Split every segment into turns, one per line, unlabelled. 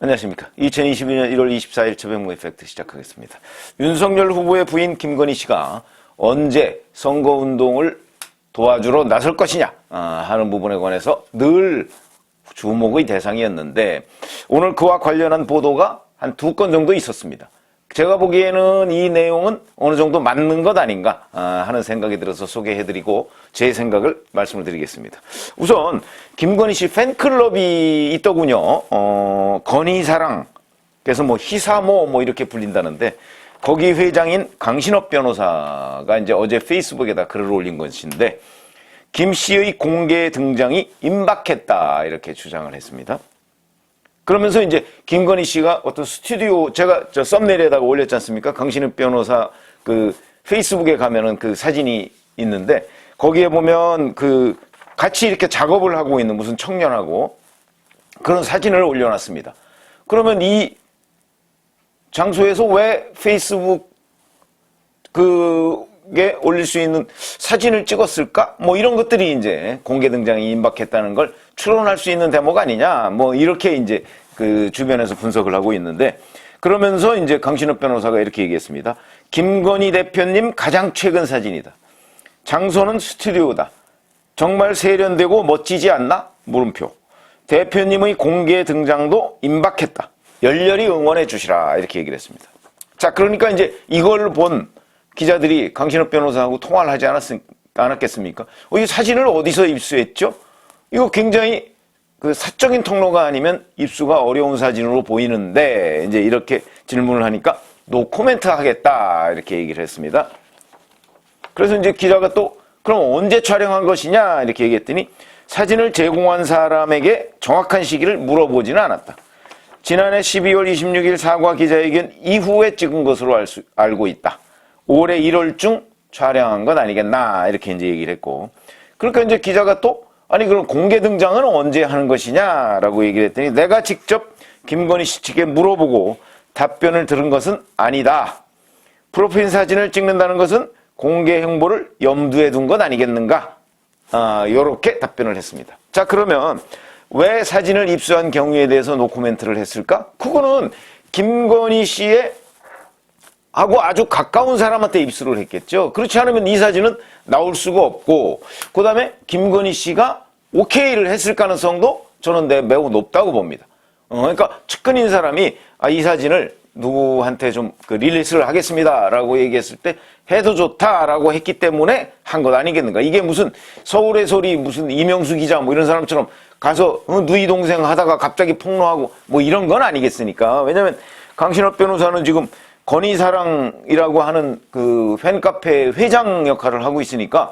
안녕하십니까. 2022년 1월 24일 저병무의 팩트 시작하겠습니다. 윤석열 후보의 부인 김건희 씨가 언제 선거운동을 도와주러 나설 것이냐 하는 부분에 관해서 늘 주목의 대상이었는데 오늘 그와 관련한 보도가 한 2건 정도 있었습니다. 제가 보기에는 이 내용은 어느 정도 맞는 것 아닌가 하는 생각이 들어서 소개해드리고 제 생각을 말씀을 드리겠습니다. 우선 김건희 씨 팬클럽이 있더군요. 건희사랑, 그래서 뭐 희사모 뭐 이렇게 불린다는데 거기 회장인 강신업 변호사가 이제 어제 페이스북에다 글을 올린 것인데 김 씨의 공개 등장이 임박했다 이렇게 주장을 했습니다. 그러면서 이제 김건희 씨가 어떤 스튜디오, 제가 저 썸네일에다가 올렸지 않습니까? 강신업 변호사 그 페이스북에 가면은 그 사진이 있는데 거기에 보면 그 같이 이렇게 작업을 하고 있는 무슨 청년하고 그런 사진을 올려놨습니다. 그러면 이 장소에서 왜 페이스북 그게 올릴 수 있는 사진을 찍었을까? 뭐 이런 것들이 이제 공개 등장이 임박했다는 걸 추론할 수 있는 대목 아니냐? 뭐 이렇게 이제 그 주변에서 분석을 하고 있는데 그러면서 이제 강신업 변호사가 이렇게 얘기했습니다. 김건희 대표님 가장 최근 사진이다. 장소는 스튜디오다. 정말 세련되고 멋지지 않나? 물음표. 대표님의 공개 등장도 임박했다. 열렬히 응원해 주시라. 이렇게 얘기를 했습니다. 자, 그러니까 이제 이걸 본 기자들이 강신업 변호사하고 통화를 하지 않았겠습니까? 이 사진을 어디서 입수했죠? 이거 굉장히 그 사적인 통로가 아니면 입수가 어려운 사진으로 보이는데 이제 이렇게 질문을 하니까 노코멘트 하겠다 이렇게 얘기를 했습니다. 그래서 이제 기자가 또 그럼 언제 촬영한 것이냐 이렇게 얘기했더니 사진을 제공한 사람에게 정확한 시기를 물어보지는 않았다. 지난해 12월 26일 사과 기자회견 이후에 찍은 것으로 알고 있다. 올해 1월중 촬영한 건 아니겠나 이렇게 이제 얘기를 했고 그러니까 이제 기자가 또 아니 그럼 공개 등장은 언제 하는 것이냐라고 얘기를 했더니 내가 직접 김건희 씨 측에 물어보고 답변을 들은 것은 아니다. 프로필 사진을 찍는다는 것은 공개 행보를 염두에 둔 것 아니겠는가? 이렇게 답변을 했습니다. 자, 그러면 왜 사진을 입수한 경위에 대해서 노코멘트를 했을까? 그거는 김건희 씨의 하고 아주 가까운 사람한테 입수를 했겠죠. 그렇지 않으면 이 사진은 나올 수가 없고 그 다음에 김건희 씨가 오케이를 했을 가능성도 저는 매우 높다고 봅니다. 그러니까 측근인 사람이 이 사진을 누구한테 좀 릴리스를 하겠습니다 라고 얘기했을 때 해도 좋다라고 했기 때문에 한 것 아니겠는가. 이게 무슨 서울의 소리 무슨 이명수 기자 뭐 이런 사람처럼 가서 누이 동생 하다가 갑자기 폭로하고 뭐 이런 건 아니겠습니까. 왜냐하면 강신업 변호사는 지금 건희사랑이라고 하는 그 팬카페 회장 역할을 하고 있으니까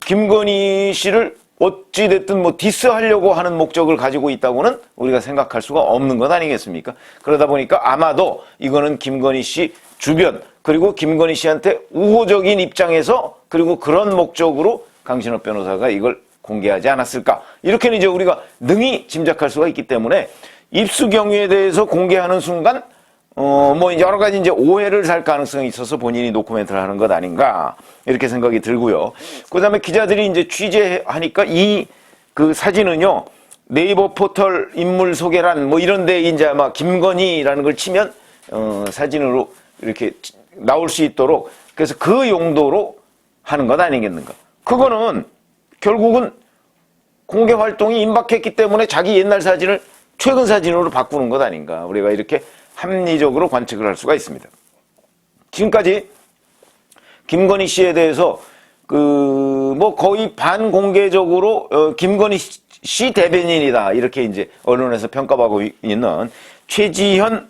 김건희 씨를 어찌됐든 뭐 디스하려고 하는 목적을 가지고 있다고는 우리가 생각할 수가 없는 것 아니겠습니까? 그러다 보니까 아마도 이거는 김건희 씨 주변 그리고 김건희 씨한테 우호적인 입장에서 그리고 그런 목적으로 강신업 변호사가 이걸 공개하지 않았을까? 이렇게는 이제 우리가 능히 짐작할 수가 있기 때문에 입수 경위에 대해서 공개하는 순간 뭐 여러 가지 이제 오해를 살 가능성이 있어서 본인이 노코멘트를 하는 것 아닌가 이렇게 생각이 들고요. 그다음에 기자들이 이제 취재하니까 이 그 사진은요 네이버 포털 인물 소개란 뭐 이런데 이제 아마 김건희라는 걸 치면 사진으로 이렇게 나올 수 있도록 그래서 그 용도로 하는 것 아니겠는가. 그거는 결국은 공개 활동이 임박했기 때문에 자기 옛날 사진을 최근 사진으로 바꾸는 것 아닌가. 우리가 이렇게 합리적으로 관측을 할 수가 있습니다. 지금까지 김건희 씨에 대해서 뭐 거의 반공개적으로 김건희 씨 대변인이다 이렇게 이제 언론에서 평가받고 있는 최지현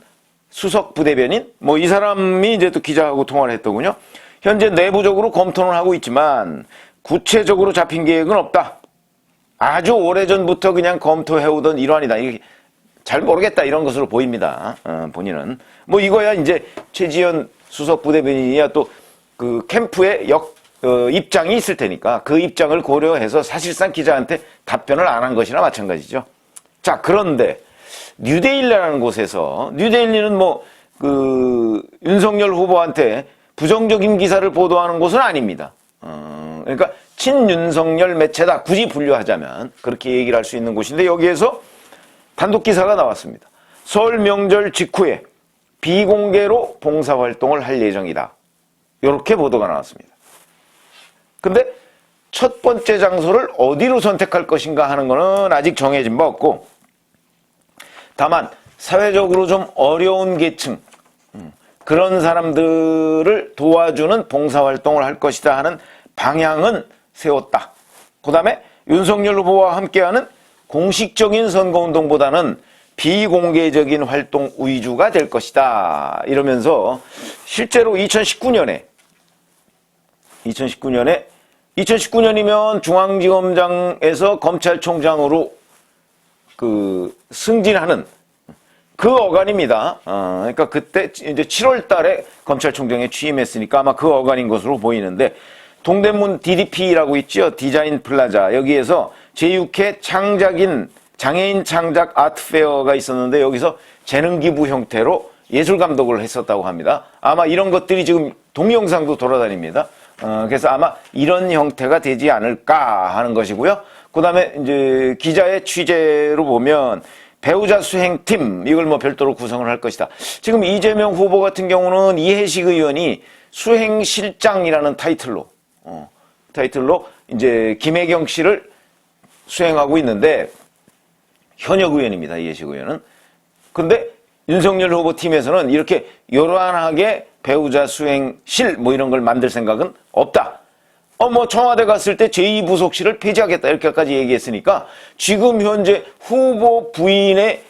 수석 부대변인 뭐 이 사람이 이제 또 기자하고 통화를 했더군요. 현재 내부적으로 검토는 하고 있지만 구체적으로 잡힌 계획은 없다. 아주 오래전부터 그냥 검토해오던 일환이다. 이렇게 잘 모르겠다 이런 것으로 보입니다. 본인은 뭐 이거야 이제 최지현 수석 부대변인이야 또 그 캠프에 입장이 있을 테니까 그 입장을 고려해서 사실상 기자한테 답변을 안 한 것이나 마찬가지죠. 자, 그런데 뉴데일리라는 곳에서 뉴데일리는 뭐 그 윤석열 후보한테 부정적인 기사를 보도하는 곳은 아닙니다. 그러니까 친윤석열 매체다 굳이 분류하자면 그렇게 얘기를 할 수 있는 곳인데 여기에서 단독 기사가 나왔습니다. 설 명절 직후에 비공개로 봉사활동을 할 예정이다. 이렇게 보도가 나왔습니다. 근데 첫 번째 장소를 어디로 선택할 것인가 하는 것은 아직 정해진 바 없고, 다만 사회적으로 좀 어려운 계층, 그런 사람들을 도와주는 봉사활동을 할 것이다 하는 방향은 세웠다. 그 다음에 윤석열 후보와 함께하는 공식적인 선거운동보다는 비공개적인 활동 위주가 될 것이다. 이러면서 실제로 2019년이면 중앙지검장에서 검찰총장으로 승진하는 그 어간입니다. 그러니까 그때 이제 7월 달에 검찰총장에 취임했으니까 아마 그 어간인 것으로 보이는데, 동대문 DDP라고 있죠. 디자인 플라자. 여기에서 제6회 장애인 창작 아트페어가 있었는데, 여기서 재능기부 형태로 예술 감독을 했었다고 합니다. 아마 이런 것들이 지금 동영상도 돌아다닙니다. 그래서 아마 이런 형태가 되지 않을까 하는 것이고요. 그 다음에 이제 기자의 취재로 보면 배우자 수행팀, 이걸 뭐 별도로 구성을 할 것이다. 지금 이재명 후보 같은 경우는 이해식 의원이 수행실장이라는 타이틀로 이제 김혜경 씨를 수행하고 있는데, 현역 의원입니다, 이해식 의원은. 근데 윤석열 후보 팀에서는 이렇게 요란하게 배우자 수행실 뭐 이런 걸 만들 생각은 없다. 청와대 갔을 때 제2부속실을 폐지하겠다 이렇게까지 얘기했으니까, 지금 현재 후보 부인의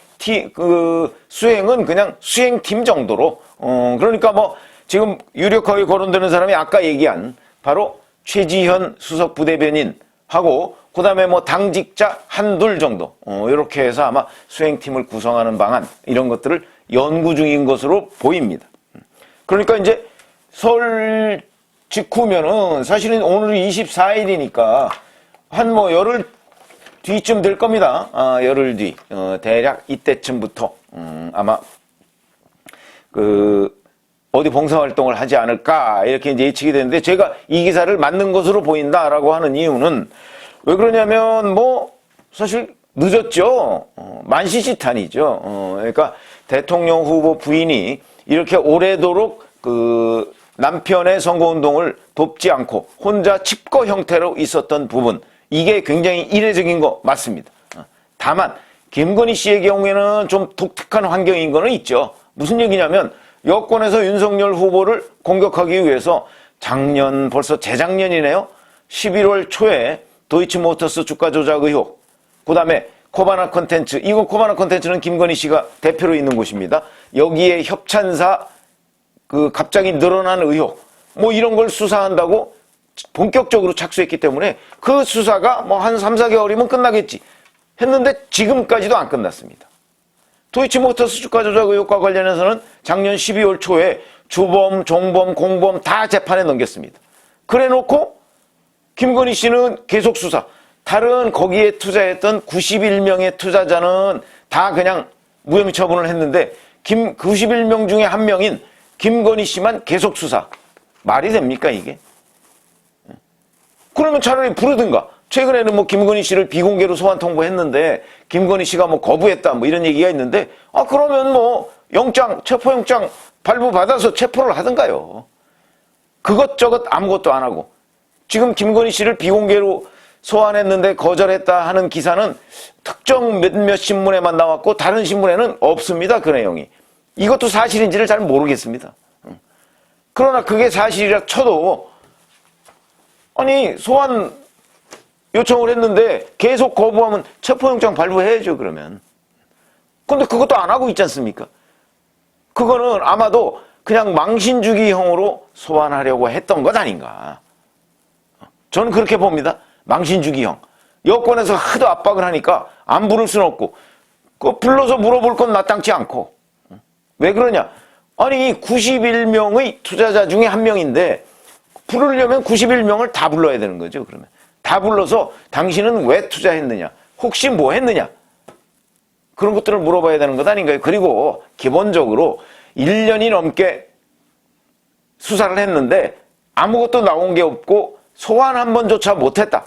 수행은 그냥 수행팀 정도로, 그러니까 지금 유력하게 거론되는 사람이 아까 얘기한 바로 최지현 수석 부대변인하고, 그 다음에 당직자 한둘 정도, 이렇게 해서 아마 수행팀을 구성하는 방안, 이런 것들을 연구 중인 것으로 보입니다. 그러니까 이제 설 직후면은 사실은 오늘이 24일이니까 한 열흘 뒤쯤 될 겁니다. 열흘 뒤. 대략 이때쯤부터, 아마 어디 봉사활동을 하지 않을까, 이렇게 이제 예측이 되는데, 제가 이 기사를 맞는 것으로 보인다라고 하는 이유는 왜 그러냐면, 사실 늦었죠. 만시지탄이죠. 그러니까 대통령 후보 부인이 이렇게 오래도록 남편의 선거운동을 돕지 않고 혼자 칩거 형태로 있었던 부분, 이게 굉장히 이례적인 거 맞습니다. 다만 김건희 씨의 경우에는 좀 독특한 환경인 거는 있죠. 무슨 얘기냐면, 여권에서 윤석열 후보를 공격하기 위해서 벌써 재작년이네요. 11월 초에 도이치모터스 주가 조작 의혹, 그 다음에 코바나 콘텐츠, 이거 코바나 콘텐츠는 김건희 씨가 대표로 있는 곳입니다. 여기에 협찬사 갑자기 늘어난 의혹, 이런 걸 수사한다고 본격적으로 착수했기 때문에 그 수사가 한 3, 4개월이면 끝나겠지 했는데 지금까지도 안 끝났습니다. 도이치모터스 주가 조작 의혹과 관련해서는 작년 12월 초에 주범, 종범, 공범 다 재판에 넘겼습니다. 그래 놓고 김건희 씨는 계속 수사. 다른 거기에 투자했던 91명의 투자자는 다 그냥 무혐의 처분을 했는데, 91명 중에 한 명인 김건희 씨만 계속 수사. 말이 됩니까, 이게? 그러면 차라리 부르든가. 최근에는 김건희 씨를 비공개로 소환 통보했는데, 김건희 씨가 거부했다, 이런 얘기가 있는데, 그러면 체포영장 발부받아서 체포를 하든가요. 그것저것 아무것도 안 하고. 지금 김건희 씨를 비공개로 소환했는데 거절했다 하는 기사는 특정 몇몇 신문에만 나왔고, 다른 신문에는 없습니다, 그 내용이. 이것도 사실인지를 잘 모르겠습니다. 그러나 그게 사실이라 쳐도, 소환 요청을 했는데 계속 거부하면 체포영장 발부해야죠, 그러면. 근데 그것도 안 하고 있지 않습니까? 그거는 아마도 그냥 망신주기형으로 소환하려고 했던 것 아닌가. 저는 그렇게 봅니다. 망신주기형. 여권에서 하도 압박을 하니까 안 부를 수는 없고, 불러서 물어볼 건 마땅치 않고. 왜 그러냐? 91명의 투자자 중에 한 명인데, 부르려면 91명을 다 불러야 되는 거죠, 그러면. 다 불러서 당신은 왜 투자했느냐? 혹시 뭐 했느냐? 그런 것들을 물어봐야 되는 것 아닌가요? 그리고 기본적으로 1년이 넘게 수사를 했는데 아무것도 나온 게 없고 소환 한 번조차 못했다.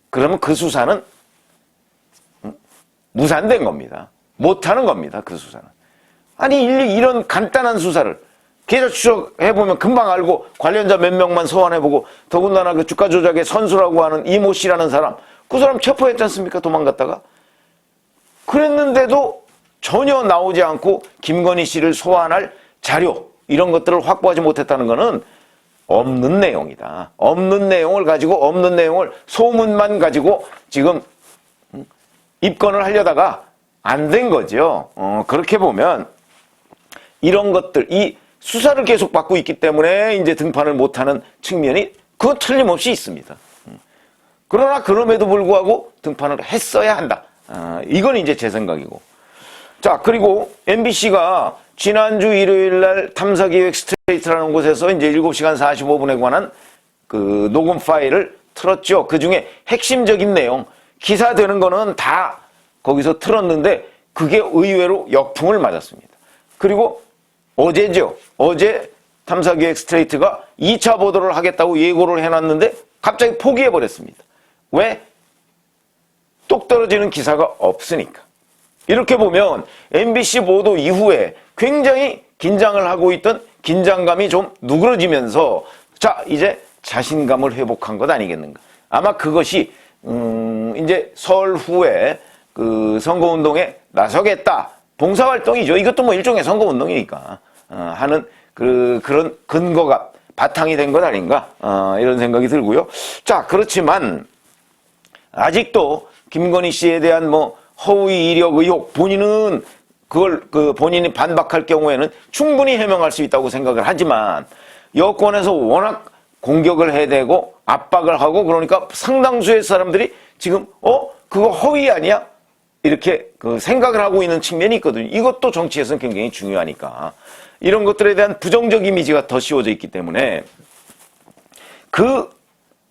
그러면 그 수사는 무산된 겁니다. 못하는 겁니다, 그 수사는. 아니, 이런 간단한 수사를 계좌 추적해보면 금방 알고 관련자 몇 명만 소환해보고 더군다나 그 주가 조작의 선수라고 하는 이모 씨라는 사람, 그 사람 체포했지 않습니까? 도망갔다가. 그랬는데도 전혀 나오지 않고 김건희 씨를 소환할 자료, 이런 것들을 확보하지 못했다는 것은 없는 내용이다. 없는 내용을 가지고 없는 내용을 소문만 가지고 지금 입건을 하려다가 안 된 거죠. 그렇게 보면 이런 것들, 이 수사를 계속 받고 있기 때문에 이제 등판을 못하는 측면이 그건 틀림없이 있습니다. 그러나 그럼에도 불구하고 등판을 했어야 한다. 이건 이제 제 생각이고. 자, 그리고 MBC가 지난주 일요일 날 탐사기획 스트레이트라는 곳에서 이제 7시간 45분에 관한 그 녹음 파일을 틀었죠. 그 중에 핵심적인 내용, 기사되는 거는 다 거기서 틀었는데 그게 의외로 역풍을 맞았습니다. 그리고 어제죠. 어제 탐사기획 스트레이트가 2차 보도를 하겠다고 예고를 해놨는데 갑자기 포기해버렸습니다. 왜? 똑 떨어지는 기사가 없으니까. 이렇게 보면 MBC 보도 이후에 굉장히 긴장을 하고 있던 긴장감이 좀 누그러지면서 자, 이제 자신감을 회복한 것 아니겠는가. 아마 그것이 이제 설 후에 그 선거운동에 나서겠다. 봉사활동이죠. 이것도 뭐 일종의 선거운동이니까 하는 그런 근거가 바탕이 된 것 아닌가 이런 생각이 들고요. 자, 그렇지만 아직도 김건희 씨에 대한 뭐 허위 이력 의혹, 본인은 그걸 본인이 반박할 경우에는 충분히 해명할 수 있다고 생각을 하지만 여권에서 워낙 공격을 해대고 압박을 하고 그러니까 상당수의 사람들이 지금 그거 허위 아니야? 이렇게 생각을 하고 있는 측면이 있거든요. 이것도 정치에서는 굉장히 중요하니까 이런 것들에 대한 부정적 이미지가 더 씌워져 있기 때문에 그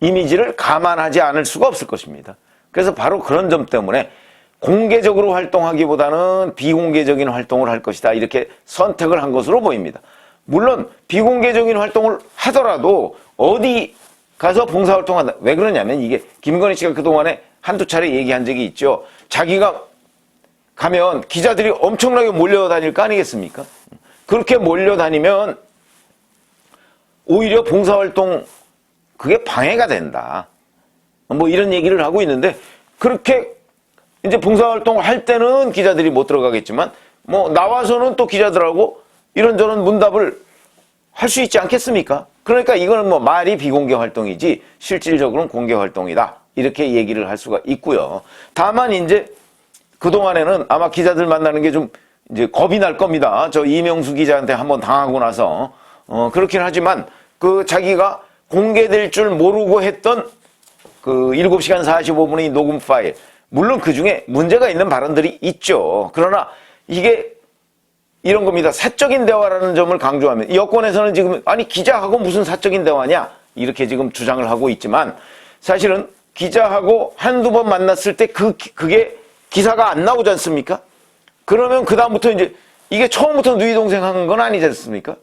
이미지를 감안하지 않을 수가 없을 것입니다. 그래서 바로 그런 점 때문에 공개적으로 활동하기보다는 비공개적인 활동을 할 것이다. 이렇게 선택을 한 것으로 보입니다. 물론 비공개적인 활동을 하더라도 어디 가서 봉사활동한다. 왜 그러냐면 이게 김건희 씨가 그동안에 한두 차례 얘기한 적이 있죠. 자기가 가면 기자들이 엄청나게 몰려다닐 거 아니겠습니까? 그렇게 몰려다니면 오히려 봉사활동 그게 방해가 된다. 뭐 이런 얘기를 하고 있는데 그렇게 이제 봉사활동을 할 때는 기자들이 못 들어가겠지만 뭐 나와서는 또 기자들하고 이런저런 문답을 할 수 있지 않겠습니까? 그러니까 이거는 뭐 말이 비공개 활동이지 실질적으로는 공개 활동이다. 이렇게 얘기를 할 수가 있고요. 다만 이제 그동안에는 아마 기자들 만나는 게 좀 이제 겁이 날 겁니다. 저 이명수 기자한테 한번 당하고 나서 그렇긴 하지만 그 자기가 공개될 줄 모르고 했던 그 7시간 45분의 녹음 파일 물론 그 중에 문제가 있는 발언들이 있죠. 그러나 이게 이런 겁니다. 사적인 대화라는 점을 강조하면 여권에서는 지금 아니 기자하고 무슨 사적인 대화냐 이렇게 지금 주장을 하고 있지만 사실은 기자하고 한두 번 만났을 때 그게 기사가 안 나오지 않습니까? 그러면 그다음부터 이제 이게 처음부터 누이 동생 한 건 아니지 않습니까?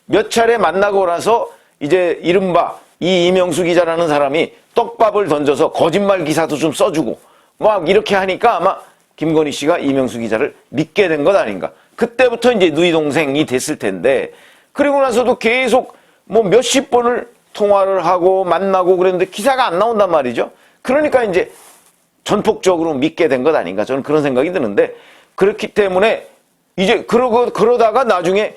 몇 차례 만나고 나서 이제 이른바 이 이명수 기자라는 사람이 떡밥을 던져서 거짓말 기사도 좀 써주고 막 이렇게 하니까 아마 김건희 씨가 이명수 기자를 믿게 된 것 아닌가. 그때부터 이제 누이 동생이 됐을 텐데 그리고 나서도 계속 뭐 몇십 번을 통화를 하고 만나고 그랬는데 기사가 안 나온단 말이죠. 그러니까 이제 전폭적으로 믿게 된 것 아닌가. 저는 그런 생각이 드는데 그렇기 때문에 이제 그러다가 나중에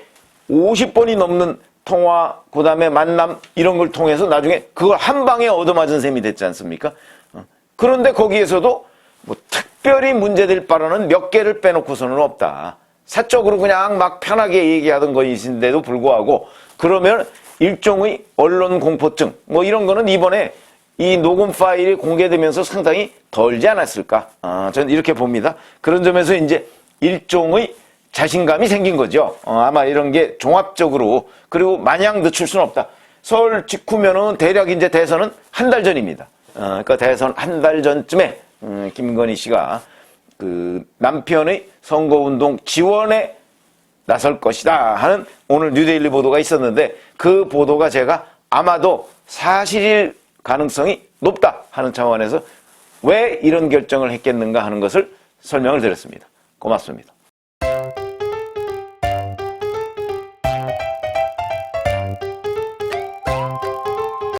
50번이 넘는 통화, 그 다음에 만남 이런 걸 통해서 나중에 그걸 한 방에 얻어맞은 셈이 됐지 않습니까? 그런데 거기에서도 뭐 특별히 문제될 발언은 몇 개를 빼놓고서는 없다. 사적으로 그냥 막 편하게 얘기하던 것인데도 불구하고 그러면 일종의 언론 공포증 뭐 이런 거는 이번에 이 녹음 파일이 공개되면서 상당히 덜지 않았을까? 저는 이렇게 봅니다. 그런 점에서 이제 일종의 자신감이 생긴 거죠. 아마 이런 게 종합적으로 그리고 마냥 늦출 수는 없다. 설 직후면은 대략 이제 대선은 한 달 전입니다. 그러니까 대선 한 달 전쯤에 김건희 씨가 그 남편의 선거운동 지원에 나설 것이다 하는 오늘 뉴데일리 보도가 있었는데 그 보도가 제가 아마도 사실일 가능성이 높다 하는 차원에서 왜 이런 결정을 했겠는가 하는 것을 설명을 드렸습니다. 고맙습니다.